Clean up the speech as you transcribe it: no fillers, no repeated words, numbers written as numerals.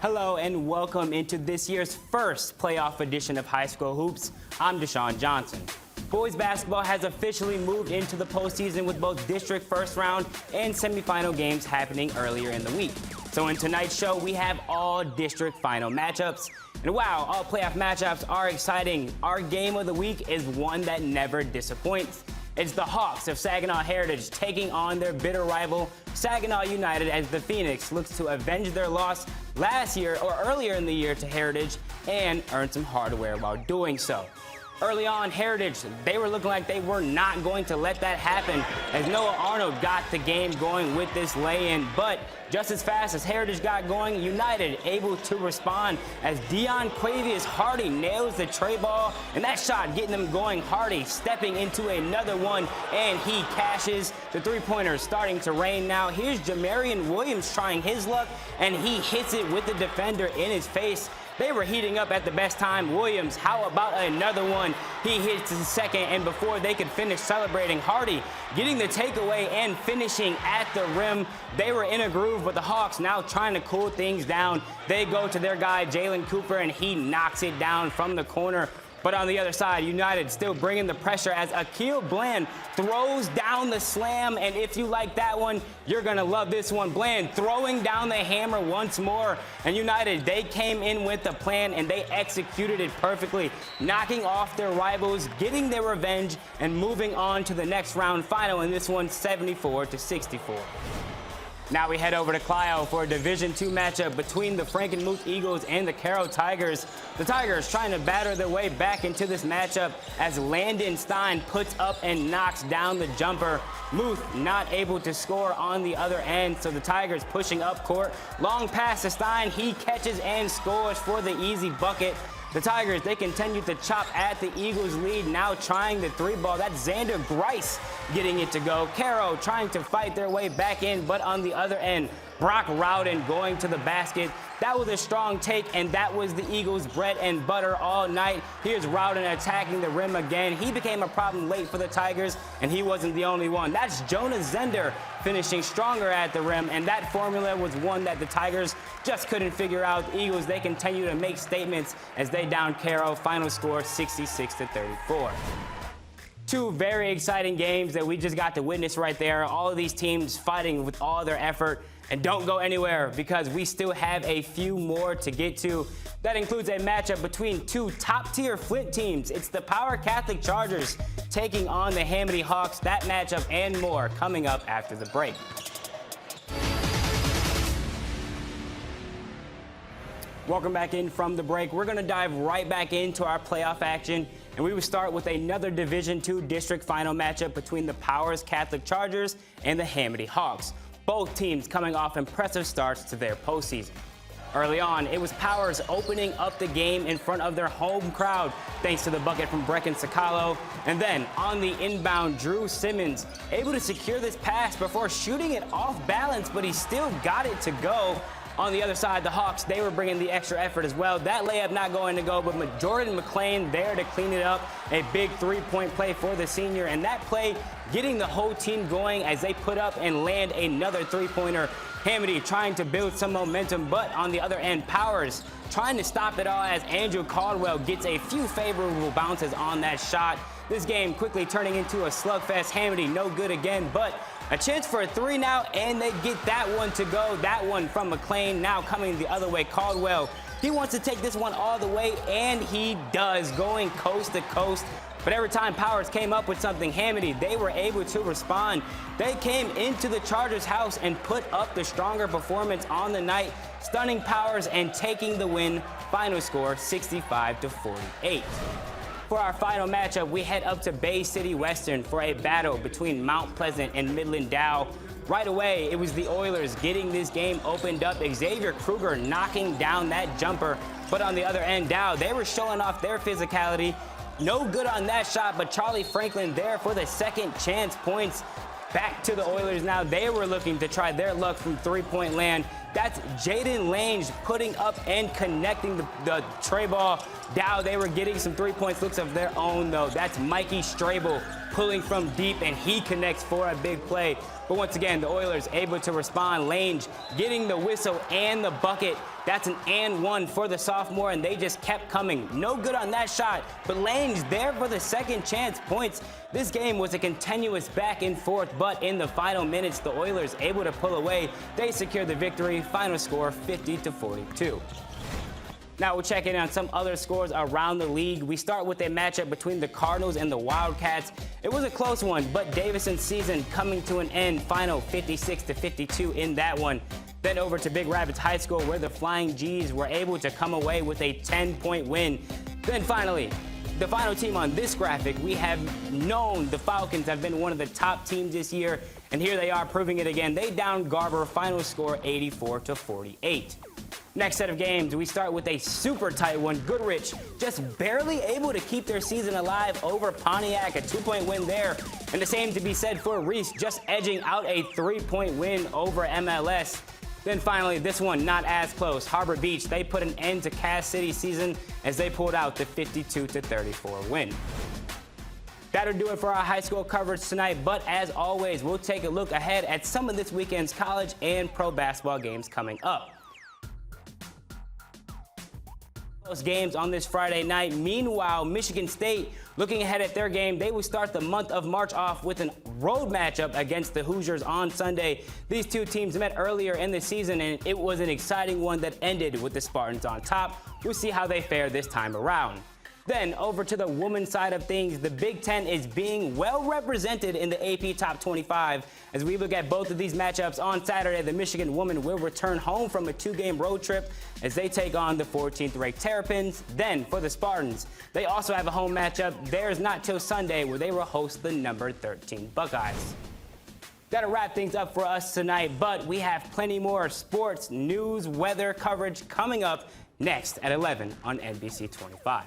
Hello and welcome into this year's first playoff edition of High School Hoops. I'm Deshaun Johnson. Boys basketball has officially moved into the postseason with both district first round and semifinal games happening earlier in the week. So in tonight's show, we have all district final matchups. And wow, all playoff matchups are exciting. Our game of the week is one that never disappoints. It's the Hawks of Saginaw Heritage taking on their bitter rival, Saginaw United, as the Phoenix looks to avenge their loss last year or earlier in the year to Heritage and earn some hardware while doing so. Early on, Heritage, they were looking like they were not going to let that happen as Noah Arnold got the game going with this lay-in. But just as fast as Heritage got going, United able to respond as Dion Quavius Hardy nails the tray ball. And that shot getting them going. Hardy stepping into another one, and he cashes. The three-pointer starting to rain now. Here's Jamarian Williams trying his luck, and he hits it with the defender in his face. They were heating up at the best time. Williams, how about another one? He hits his second, and before they could finish celebrating, Hardy getting the takeaway and finishing at the rim. They were in a groove, but the Hawks now trying to cool things down. They go to their guy, Jalen Cooper, and he knocks it down from the corner. But on the other side, United still bringing the pressure as Akil Bland throws down the slam. And if you like that one, you're going to love this one. Bland throwing down the hammer once more. And United, they came in with a plan and they executed it perfectly, knocking off their rivals, getting their revenge, and moving on to the next round final in this one, 74-64. Now we head over to Clio for a Division II matchup between the Frankenmuth Eagles and the Caro Tigers. The Tigers trying to batter their way back into this matchup as Landon Stein puts up and knocks down the jumper. Muth not able to score on the other end, so the Tigers pushing up court. Long pass to Stein, he catches and scores for the easy bucket. The Tigers, they continue to chop at the Eagles' lead, now trying the three ball. That's Xander Grice getting it to go. Caro trying to fight their way back in, but on the other end, Brock Rowden going to the basket. That was a strong take, and that was the Eagles' bread and butter all night. Here's Rowden attacking the rim again. He became a problem late for the Tigers, and he wasn't the only one. That's Jonah Zender finishing stronger at the rim, and that formula was one that the Tigers just couldn't figure out. The Eagles, they continue to make statements as they down Caro. Final score 66-34. Two very exciting games that we just got to witness right there. All of these teams fighting with all their effort. And don't go anywhere because we still have a few more to get to. That includes a matchup between two top-tier Flint teams. It's the Power Catholic Chargers taking on the Hamady Hawks. That matchup and more coming up after the break. Welcome back in from the break. We're going to dive right back into our playoff action, and we will start with another Division II district final matchup between the Powers Catholic Chargers and the Hamady Hawks. Both teams coming off impressive starts to their postseason. Early on, it was Powers opening up the game in front of their home crowd, thanks to the bucket from Brecken Sakalo. And then on the inbound, Drew Simmons able to secure this pass before shooting it off balance, but he still got it to go. On the other side, the Hawks, they were bringing the extra effort as well. That layup not going to go, but Jordan McLean there to clean it up. A big three-point play for the senior, and that play getting the whole team going as they put up and land another three-pointer. Hamady trying to build some momentum, but on the other end, Powers trying to stop it all as Andrew Caldwell gets a few favorable bounces on that shot. This game quickly turning into a slugfest. Hamady no good again, but a chance for a three now, and they get that one to go. That one from McLean, now coming the other way. Caldwell, he wants to take this one all the way, and he does, going coast to coast. But every time Powers came up with something, Hamady, they were able to respond. They came into the Chargers' house and put up the stronger performance on the night, stunning Powers and taking the win. Final score 65-48. For our final matchup, we head up to Bay City Western for a battle between Mount Pleasant and Midland Dow. Right away, it was the Oilers getting this game opened up. Xavier Kruger knocking down that jumper. But on the other end, Dow, they were showing off their physicality. No good on that shot, but Charlie Franklin there for the second chance points. Back to the Oilers now. They were looking to try their luck from three-point land. That's Jaden Lange putting up and connecting the tray ball. Dow, they were getting some three-point looks of their own, though. That's Mikey Strabel pulling from deep, and he connects for a big play. But once again, the Oilers able to respond. Lange getting the whistle and the bucket. That's an and one for the sophomore, and they just kept coming. No good on that shot, but Lange there for the second chance points. This game was a continuous back and forth, but in the final minutes, the Oilers able to pull away. They secure the victory. Final score 50-42. Now we'll check in on some other scores around the league. We start with a matchup between the Cardinals and the Wildcats. It was a close one, but Davison's season coming to an end. Final 56-52 in that one. Then over to Big Rapids High School, where the Flying G's were able to come away with a 10-point win. Then finally, the final team on this graphic, we have known the Falcons have been one of the top teams this year, and here they are proving it again. They downed Garber, final score 84-48. Next set of games, we start with a super tight one. Goodrich just barely able to keep their season alive over Pontiac, a 2-point win there. And the same to be said for Reese, just edging out a 3-point win over MLS. Then finally, this one not as close. Harbor Beach, they put an end to Cass City's season as they pulled out the 52-34 win. That'll do it for our high school coverage tonight, but as always, we'll take a look ahead at some of this weekend's college and pro basketball games coming up. Those games on this Friday night. Meanwhile, Michigan State, looking ahead at their game, they will start the month of March off with a road matchup against the Hoosiers on Sunday. These two teams met earlier in the season, and it was an exciting one that ended with the Spartans on top. We'll see how they fare this time around. Then over to the women's side of things, the Big Ten is being well represented in the AP Top 25. As we look at both of these matchups on Saturday, the Michigan women will return home from a 2-game road trip as they take on the 14th-ranked Terrapins. Then for the Spartans, they also have a home matchup. Theirs not till Sunday, where they will host the number 13 Buckeyes. That'll wrap things up for us tonight, but we have plenty more sports, news, weather coverage coming up next at 11 on NBC 25.